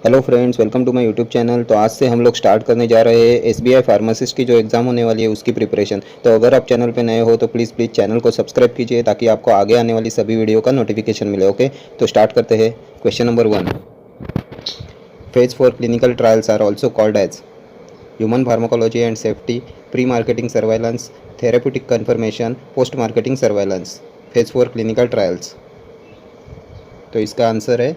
Hello friends, welcome to my YouTube channel. तो आज से हम लोग स्टार्ट करने जा रहे हैं एसबीआई फार्मासिस्ट की जो एग्ज़ाम होने वाली है उसकी प्रिपरेशन। तो अगर आप चैनल पे नए हो तो प्लीज़ चैनल को सब्सक्राइब कीजिए ताकि आपको आगे आने वाली सभी वीडियो का नोटिफिकेशन मिले। ओके, तो स्टार्ट करते हैं। Question number 1। Phase 4 clinical trials are also called as human pharmacology and safety, pre marketing surveillance, therapeutic confirmation, post marketing surveillance. Phase 4 clinical trials, तो इसका आंसर है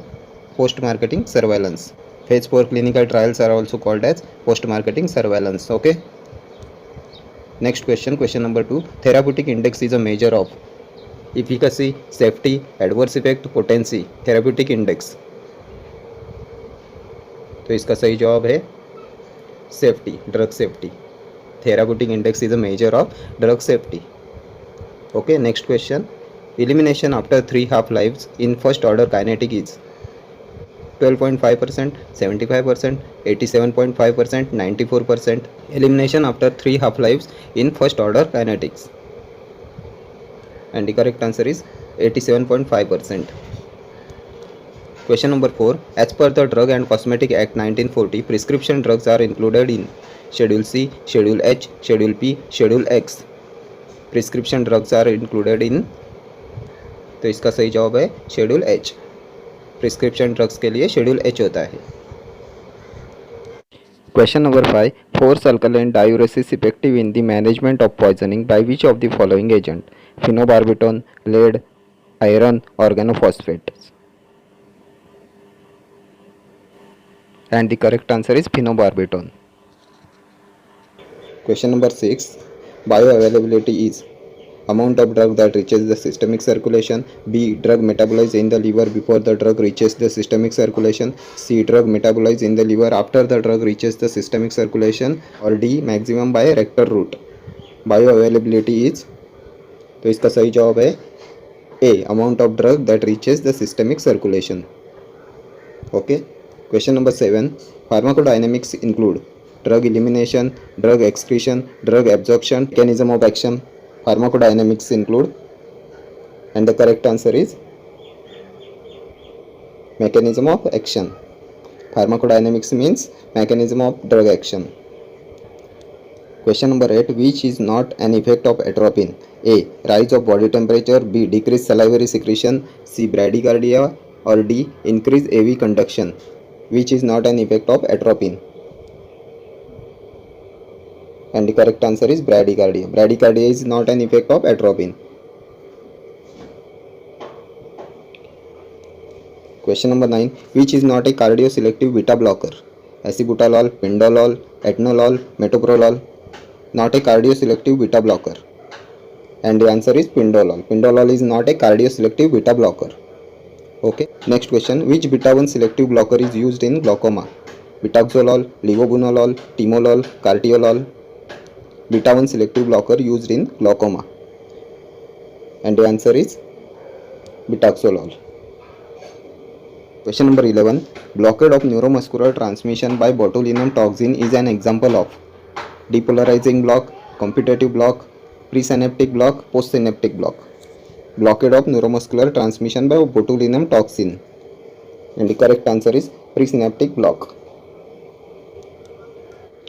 post marketing surveillance. Phase 4 clinical trials are also called as post-marketing surveillance. Okay. Next question, question number 2. Therapeutic index is a measure of efficacy, safety, adverse effect, potency. Therapeutic index. तो इसका सही जवाब है safety, drug safety. Therapeutic index is a measure of drug safety. Okay. Next question. Elimination after 3 half-lives in first order kinetic is 12.5%, 75%, 87.5%, 94%. Elimination after 3 half-lives in first order kinetics, and the correct answer is 87.5%. Question number 4. As per the Drug and Cosmetic Act 1940, prescription drugs are included in Schedule C, Schedule H, Schedule P, Schedule X. Prescription drugs are included in, तो इसका सही जवाब है schedule H. Prescription drugs के लिए schedule H होता है. Question number 5. Force alkaline diuresis effective in the management of poisoning by which of the following agent? Phenobarbital, lead, iron, organophosphates. And the correct answer is phenobarbital. Question number 6. Bioavailability is amount of drug that reaches the systemic circulation, B. Drug metabolized in the liver before the drug reaches the systemic circulation, C. Drug metabolized in the liver after the drug reaches the systemic circulation, or D. Maximum by rectal route. Bioavailability is, तो इसका सही जवाब है A. Amount of drug that reaches the systemic circulation. Okay. Question number 7. Pharmacodynamics include drug elimination, drug excretion, drug absorption, mechanism of action. Pharmacodynamics include, and the correct answer is mechanism of action. Pharmacodynamics means mechanism of drug action. Question number 8. Which is not an effect of atropine? A. Rise of body temperature, B. Decrease salivary secretion, C. Bradycardia, or D. Increase AV conduction. Which is not an effect of atropine? And the correct answer is bradycardia. Bradycardia is not an effect of atropine. Question number 9. Which is not a cardioselective beta blocker? Acebutolol, pindolol, atenolol, metoprolol. Not a cardioselective beta blocker. And the answer is pindolol. Pindolol is not a cardioselective beta blocker. Okay. Next question. Which beta 1 selective blocker is used in glaucoma? Betaxolol, levobunolol, timolol, cartiolol. Beta 1 selective blocker used in glaucoma. And the answer is betaxolol. Question number 11. Blockade of neuromuscular transmission by botulinum toxin is an example of depolarizing block, competitive block, presynaptic block, postsynaptic block. Blockade of neuromuscular transmission by botulinum toxin. And the correct answer is presynaptic block.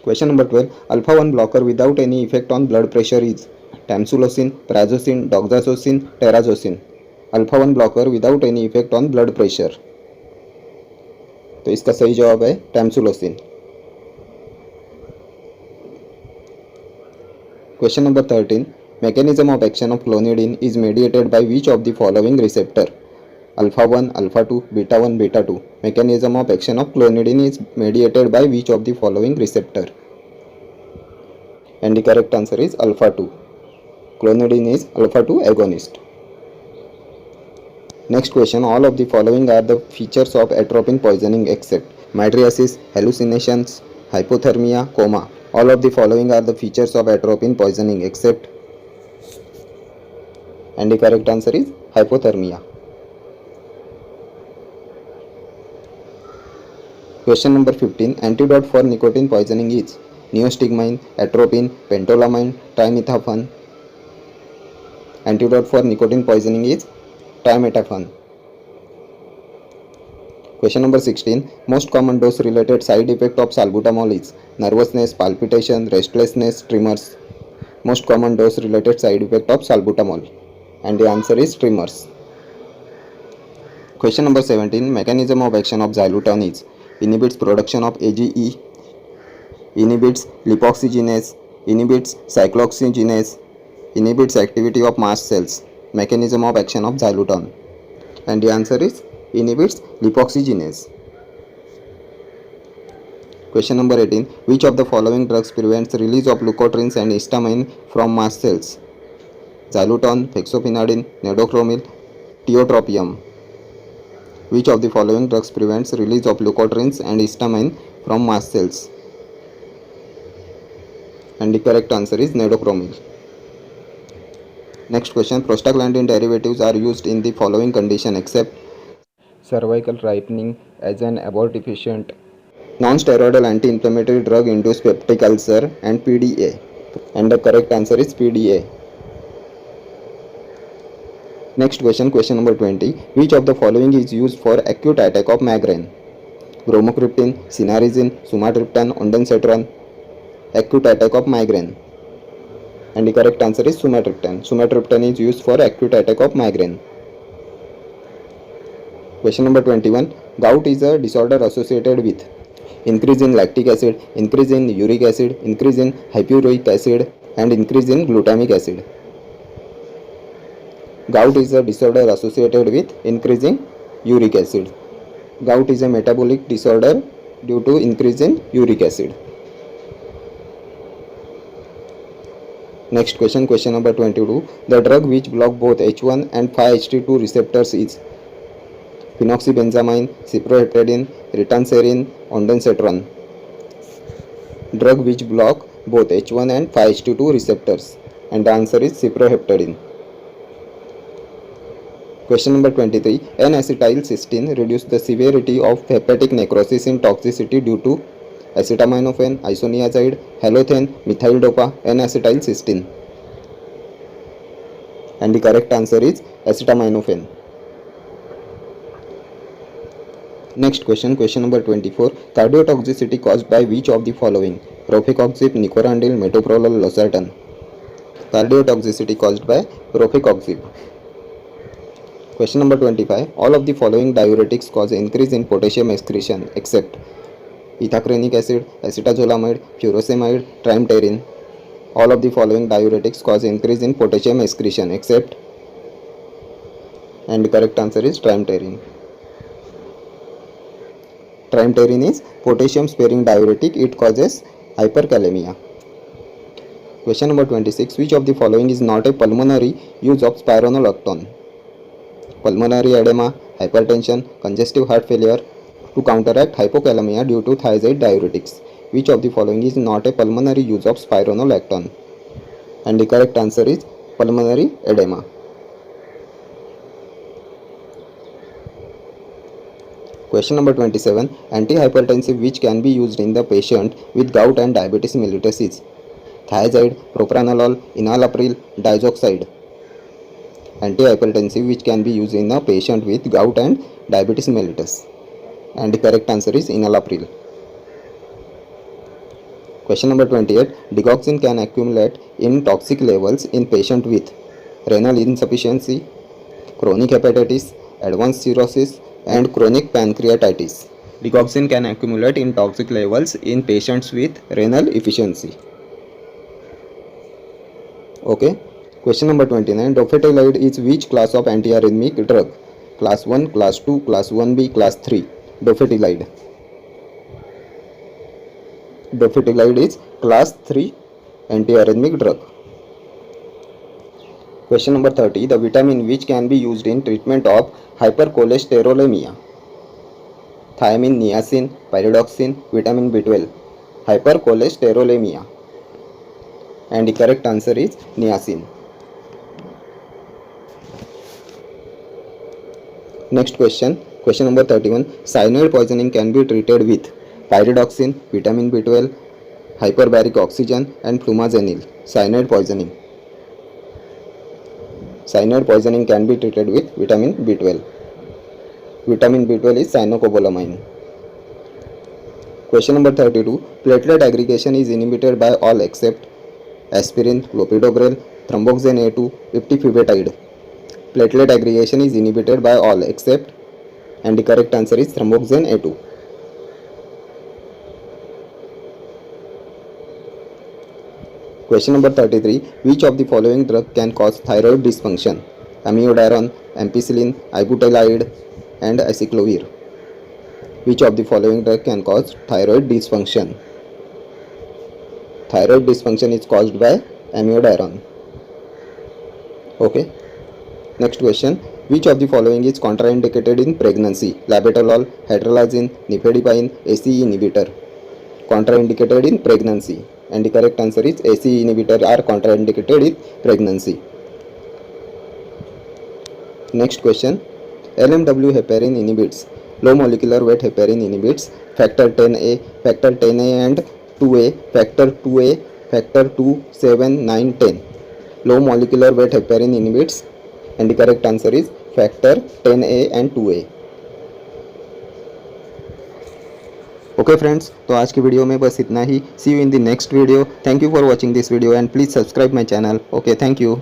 Question number 12. Alpha 1 blocker without any effect on blood pressure is tamsulosin, prazosin, doxazosin, terazosin. Alpha 1 blocker without any effect on blood pressure. तो इसका सही जवाब है tamsulosin. Question number 13. Mechanism of action of clonidine is mediated by which of the following receptor? Alpha 1, alpha 2, beta 1, beta 2. Mechanism of action of clonidine is mediated by which of the following receptor? And the correct answer is alpha 2. Clonidine is alpha 2 agonist. Next question. All of the following are the features of atropine poisoning except mydriasis, hallucinations, hypothermia, coma. All of the following are the features of atropine poisoning except, and the correct answer is hypothermia. Question number 15. Antidote for nicotine poisoning is neostigmine, atropine, pentolamine, trimethophan. Antidote for nicotine poisoning is trimethophan. Question number 16. Most common dose related side effect of salbutamol is nervousness, palpitation, restlessness, tremors. Most common dose related side effect of salbutamol, and the answer is tremors. Question number 17. Mechanism of action of xylitol is inhibits production of AGE, inhibits lipoxygenase, inhibits cyclooxygenase, inhibits activity of mast cells. Mechanism of action of xylitol, and the answer is inhibits lipoxygenase. Question number 18. Which of the following drugs prevents release of leukotrienes and histamine from mast cells? Xylitol, fexofenadine, nedochromil, tiotropium. Which of the following drugs prevents release of leukotrienes and histamine from mast cells? And the correct answer is nedochromil. Next question. Prostaglandin derivatives are used in the following condition except cervical ripening as an abortifacient, non-steroidal anti-inflammatory drug induced peptic ulcer, and PDA. And the correct answer is PDA. Next question, question number 20. Which of the following is used for acute attack of migraine? Bromocriptine, cinnarizine, sumatriptan, ondansetron. Acute attack of migraine. And the correct answer is sumatriptan. Sumatriptan is used for acute attack of migraine. Question number 21. Gout is a disorder associated with increase in lactic acid, increase in uric acid, increase in hypuric acid, and increase in glutamic acid. Gout is a disorder associated with increasing uric acid. Gout is a metabolic disorder due to increase in uric acid. Next question, question number 22. The drug which block both H1 and 5-HT2 receptors is phenoxybenzamine, cyproheptadine, ritanserin, ondansetron. Drug which block both H1 and 5-HT2 receptors, and the answer is cyproheptadine. Question number 23. N-acetylcysteine reduces the severity of hepatic necrosis in toxicity due to acetaminophen, isoniazid, halothane, methyl dopa, N-acetylcysteine. And the correct answer is acetaminophen. Next question, question number 24. Cardiotoxicity caused by which of the following? Rofecoxib, nicorandil, metoprolol, losartan. Cardiotoxicity caused by rofecoxib. Question number 25. All of the following diuretics cause increase in potassium excretion except ethacrenic acid, acetazolamide, furosemide, trimterin. All of the following diuretics cause increase in potassium excretion except, and the correct answer is trimterin. Trimterin is potassium sparing diuretic. It causes hyperkalemia. Question number 26. Which of the following is not a pulmonary use of spironolactone? Pulmonary edema, hypertension, congestive heart failure, to counteract hypokalemia due to thiazide diuretics. Which of the following is not a pulmonary use of spironolactone? And the correct answer is pulmonary edema. Question number 27. Antihypertensive which can be used in the patient with gout and diabetes mellitus is thiazide, propranolol, enalapril, diazoxide. Antihypertensive which can be used in a patient with gout and diabetes mellitus, and the correct answer is enalapril. Question number 28. Digoxin can accumulate in toxic levels in patient with renal insufficiency, chronic hepatitis, advanced cirrhosis, and chronic pancreatitis. Digoxin can accumulate in toxic levels in patients with renal insufficiency. Okay. Question number 29. Dofetilide is which class of antiarrhythmic drug? Class 1, Class 2, Class 1B, Class 3. Dofetilide. Dofetilide is Class 3 antiarrhythmic drug. Question number 30. The vitamin which can be used in treatment of hypercholesterolemia? Thiamine, niacin, pyridoxine, vitamin B12. Hypercholesterolemia. And the correct answer is niacin. Next question, question number 31. Cyanide poisoning can be treated with pyridoxine, vitamin B12, hyperbaric oxygen, and flumazenil. Cyanide poisoning. Cyanide poisoning can be treated with vitamin B12. Vitamin B12 is cyanocobalamin. Question number 32. Platelet aggregation is inhibited by all except aspirin, clopidogrel, thromboxane A2, iptifibatide. Platelet aggregation is inhibited by all except, and the correct answer is thromboxane A2. Question number 33. Which of the following drug can cause thyroid dysfunction? Amiodarone, ampicillin, ibutylamide, and acyclovir. Which of the following drug can cause thyroid dysfunction? Thyroid dysfunction is caused by amiodarone. Okay. Next question. Which of the following is contraindicated in pregnancy? Labetalol, hydralazine, nifedipine, ACE inhibitor. Contraindicated in pregnancy, and the correct answer is ACE inhibitor are contraindicated in pregnancy. Next question. LMW heparin inhibits low molecular weight heparin inhibits factor 10A, factor 10A and 2A, factor 2A, factor 2, 7, 9, 10. Low molecular weight heparin inhibits, and the correct answer is factor 10A and 2A. Okay friends, तो आज की video में बस इतना ही. See you in the next video. Thank you for watching this video and please subscribe my channel. Okay, thank you.